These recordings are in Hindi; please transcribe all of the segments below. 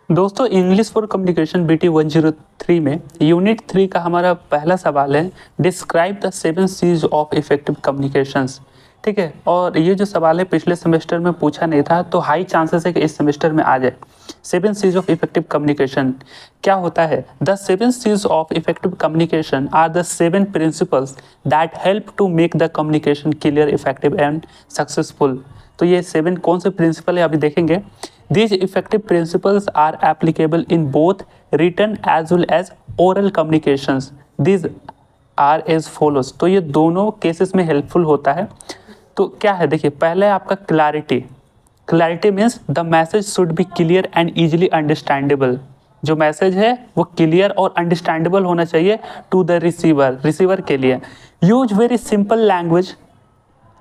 दोस्तों इंग्लिश फॉर कम्युनिकेशन BT 103 में यूनिट 3 का हमारा पहला सवाल है, describe the 7 C's of effective communications. ठीक है, और ये जो सवाल है पिछले सेमेस्टर में पूछा नहीं था, तो हाई चांसेस है कि इस सेमेस्टर में आ जाए। 7 C's ऑफ इफेक्टिव कम्युनिकेशन क्या होता है? The 7 C's of effective communication are the 7 principles that help to make the communication clear, effective and successful. तो ये 7 कौन से प्रिंसिपल है अभी देखेंगे। These effective principles are applicable in both written as well as oral communications. These are as follows. तो ये दोनों केसेस में हेल्पफुल होता है। तो क्या है देखिए, पहले आपका clarity. Clarity means the message should be clear and easily understandable. जो मैसेज है वो क्लियर और अंडरस्टैंडेबल होना चाहिए टू द रिसीवर के लिए। Use very simple language,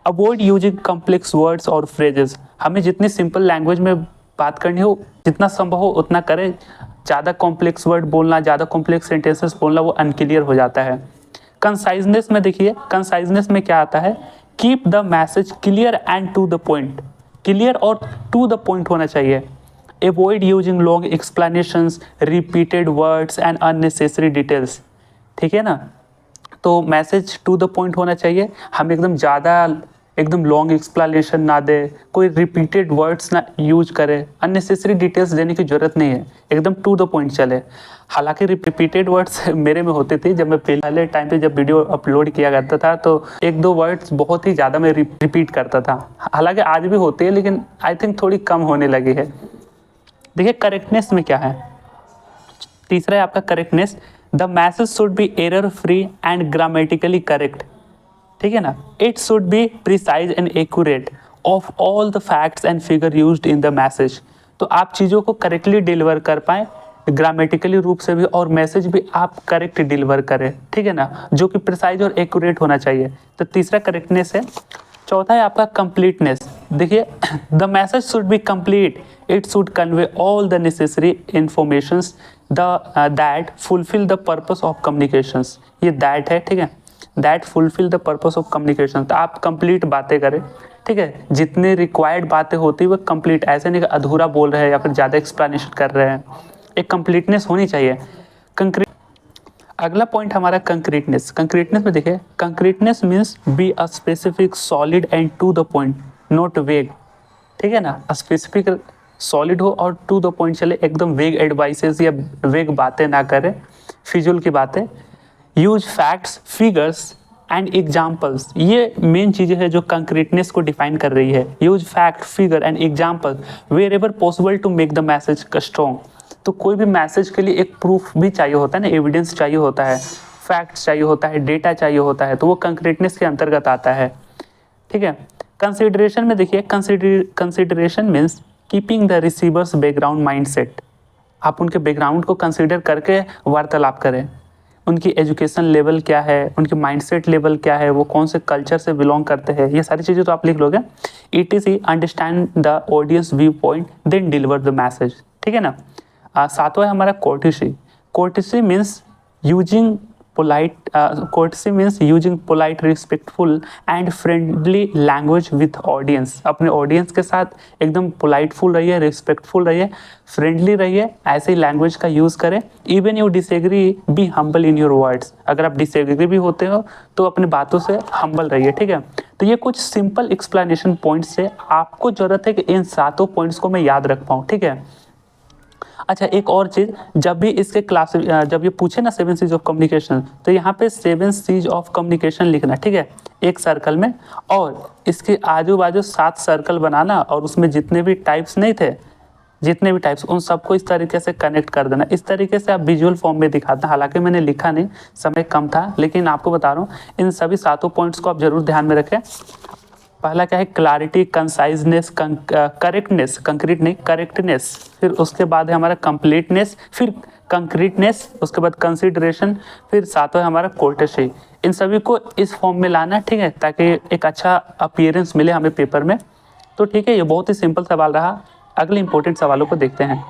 avoid using complex words और फ्रेजेस। हमें जितनी सिंपल लैंग्वेज में बात करनी हो, जितना संभव हो उतना करें। ज़्यादा कॉम्प्लेक्स वर्ड बोलना, ज़्यादा कॉम्प्लेक्स सेंटेंसेस बोलना वो अनक्लियर हो जाता है। कंसाइजनेस में देखिए, कंसाइजनेस में क्या आता है, keep the message clear and to the point. Clear और टू द पॉइंट होना चाहिए। Avoid using long explanations, repeated words and unnecessary details. ठीक है ना, तो मैसेज टू द पॉइंट होना चाहिए। हम एकदम लॉन्ग एक्सप्लेनेशन ना दे, कोई रिपीटेड वर्ड्स ना यूज करे, अननेसेसरी डिटेल्स देने की ज़रूरत नहीं है, एकदम टू द पॉइंट चले। हालांकि रिपीटेड वर्ड्स मेरे में होते थे, जब मैं पहले टाइम पे जब वीडियो अपलोड किया करता था तो एक दो वर्ड्स बहुत ही ज़्यादा मैं रिपीट करता था। हालांकि आज भी होते हैं, लेकिन आई थिंक थोड़ी कम होने लगी है। देखिए करेक्टनेस में क्या है, तीसरा है आपका correctness. The message should be error free and grammatically correct. ठीक है ना, it should be precise and accurate of all the facts and figure used in the message. तो आप चीज़ों को करेक्टली डिलीवर कर पाएँ, ग्रामेटिकली रूप से भी, और मैसेज भी आप करेक्ट डिलीवर करें। ठीक है ना, जो कि प्रिसाइज और एक्यूरेट होना चाहिए। तो तीसरा करेक्टनेस है। चौथा है आपका कंप्लीटनेस। देखिए the message should be complete, it should convey all the necessary informations that fulfil the purpose of communications. ये दैट है, ठीक है, that fulfil the purpose of communication. तो आप कंप्लीट बातें करें, ठीक है, जितने रिक्वायर्ड बातें होती है वो कंप्लीट, ऐसे नहीं कि अधूरा बोल रहे हैं या फिर ज़्यादा एक्सप्लेनेशन कर रहे हैं। एक कंप्लीटनेस होनी चाहिए। कंक्रीट, अगला पॉइंट हमारा कंक्रीटनेस। कंक्रीटनेस में देखिए, concreteness means be a specific, solid and to the point, not vague. ठीक है ना, स्पेसिफिक सॉलिड हो और टू द पॉइंट चले, एकदम वेग एडवाइसेस या वेग बातें ना करें, फिजूल की बातें। Use facts, figures and examples. ये मेन चीज़ें हैं जो कंक्रीटनेस को डिफाइन कर रही है। Use fact, figure and example wherever possible to make the message strong. तो कोई भी मैसेज के लिए एक प्रूफ भी चाहिए होता है ना, एविडेंस चाहिए होता है, फैक्ट्स चाहिए होता है, डेटा चाहिए होता है, तो वो कंक्रीटनेस के अंतर्गत आता है। ठीक है, कंसिडरेशन में देखिए, consideration means keeping the receiver's background mindset. आप उनके बैकग्राउंड को कंसिडर करके वार्तालाप करें। उनकी एजुकेशन लेवल क्या है, उनकी माइंडसेट लेवल क्या है, वो कौन से कल्चर से बिलोंग करते हैं, ये सारी चीज़ें तो आप लिख लोगे। ETC understand the audience viewpoint then deliver the message. ठीक है ना। सातवां है हमारा courtesy. Courtesy means using polite, courtesy means using polite, respectful and friendly language with audience. अपने ऑडियंस के साथ एकदम पोलाइटफुल रहिए, रिस्पेक्टफुल रहिए, फ्रेंडली रहिए, ऐसे ही लैंग्वेज का यूज़ करें। Even you disagree, be humble in your words. अगर आप डिसएग्री भी होते हो तो अपनी बातों से हम्बल रहिए। ठीक है, तो ये कुछ सिंपल एक्सप्लेनेशन पॉइंट्स है। आपको ज़रूरत है कि इन सातों पॉइंट्स को मैं याद रख पाऊँ। ठीक है, अच्छा एक और चीज़, जब भी इसके क्लास, जब ये पूछे ना 7 C's ऑफ कम्युनिकेशन, तो यहाँ पे 7 C's ऑफ कम्युनिकेशन लिखना। ठीक है, एक सर्कल में, और इसके आजू बाजू 7 सर्कल बनाना, और उसमें जितने भी टाइप्स नहीं थे, जितने भी टाइप्स, उन सबको इस तरीके से कनेक्ट कर देना। इस तरीके से आप विजुअल फॉर्म में दिखाते हैं। हालांकि मैंने लिखा नहीं, समय कम था, लेकिन आपको बता रहा हूँ इन सभी सातों पॉइंट्स को आप जरूर ध्यान में रखें। पहला क्या है, क्लैरिटी, कंसाइजनेस, करेक्टनेस, कंक्रीट नहीं, करेक्टनेस। फिर उसके बाद है हमारा कंप्लीटनेस, फिर कंक्रीटनेस, उसके बाद कंसिडरेशन, फिर सातवां है हमारा कोर्टेसी। इन सभी को इस फॉर्म में लाना, ठीक है, ताकि एक अच्छा अपीयरेंस मिले हमें पेपर में। तो ठीक है, ये बहुत ही सिंपल सवाल रहा। अगले इंपॉर्टेंट सवालों को देखते हैं।